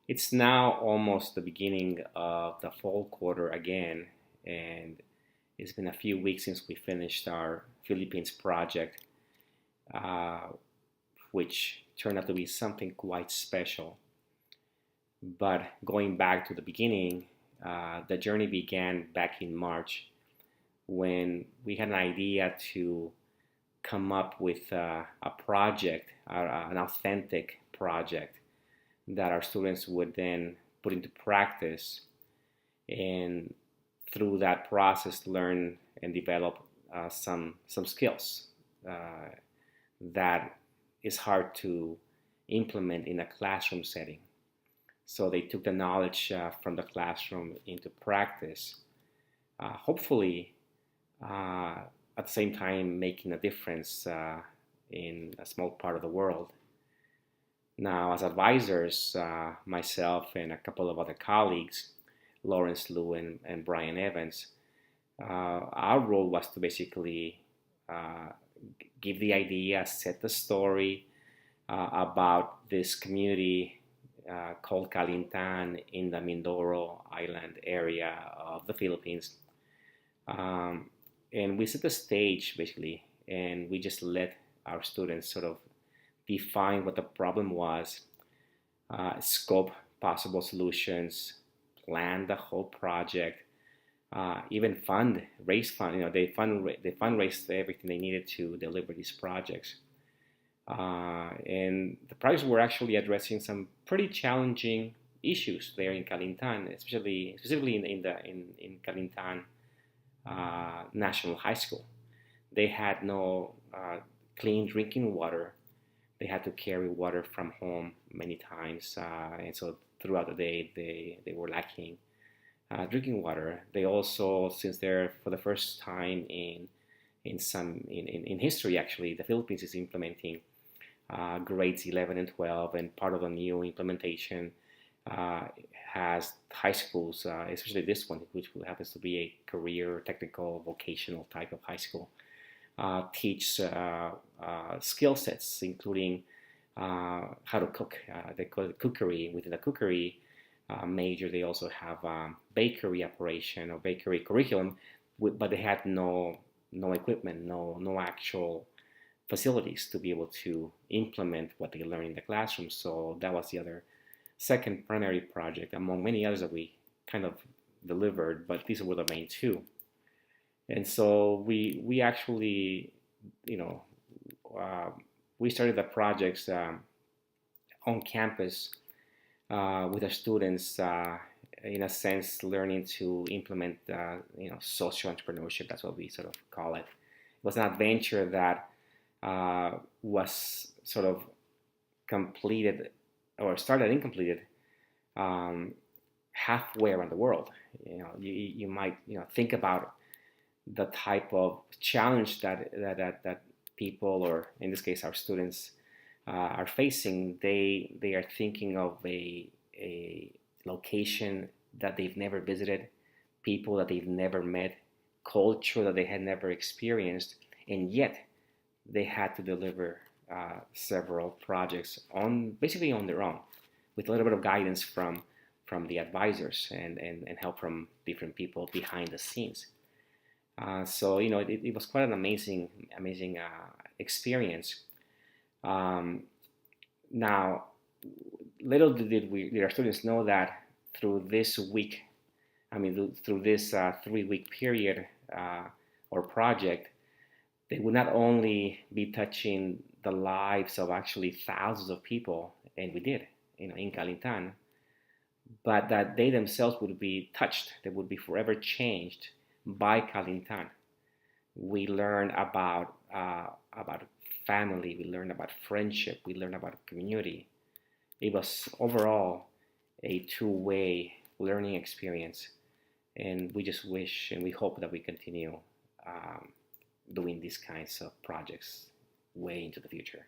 It's now almost the beginning of the fall quarter again, and it's been a few weeks since we finished our Philippines project, uh, which turned out to be something quite special. But going back to the beginning, the journey began back in March when we had an idea to come up with a project, an authentic project that our students would then put into practice, and through that process learn and develop some skills uh, that is hard to implement in a classroom setting. So they took the knowledge from the classroom into practice, hopefully uh, at the same time making a difference in a small part of the world. Now, as advisors, myself and a couple of other colleagues, Lawrence Liu and Brian Evans, our role was to basically uh, give the idea, set the story about this community called Calintaan in the Mindoro Island area of the Philippines. Um, and we set the stage basically, and we just let our students sort of define what the problem was, scope possible solutions, plan the whole project, even raise fund. They fundraised everything they needed to deliver these projects. And the projects were actually addressing some pretty challenging issues there in Calintan, especially specifically in Calintan National High School. They had no clean drinking water. They had to carry water from home many times, and so throughout the day they were lacking drinking water. They also, since they're for the first time in history, actually, the Philippines is implementing grades 11 and 12, and part of the new implementation has high schools, especially this one, which happens to be a career, technical, vocational type of high school, teach skill sets, including how to cook. They call it cookery. Within the cookery major, they also have bakery operation or bakery curriculum, but they had no equipment, no actual facilities to be able to implement what they learn in the classroom. So that was the other second primary project among many others that we kind of delivered, but these were the main two. And so we actually, you know, uh, we started the projects on campus with the students, in a sense, learning to implement, social entrepreneurship. That's what we sort of call it. It was an adventure that was sort of completed or started and completed um, halfway around the world. You might think about the type of challenge that people, or in this case our students, are facing. They are thinking of a location that they've never visited, people that they've never met, culture that they had never experienced, and yet they had to deliver several projects on basically on their own, with a little bit of guidance from the advisors and help from different people behind the scenes. So it was quite an amazing experience. Um, Now, little did our students know that through this week, through this 3 week period or project, they would not only be touching the lives of actually thousands of people, and we did, in Calintan, but that they themselves would be touched. They would be forever changed by Calintan. We learn about family. We learn about friendship. We learn about community. It was overall a two-way learning experience, and we just wish and we hope that we continue doing these kinds of projects way into the future.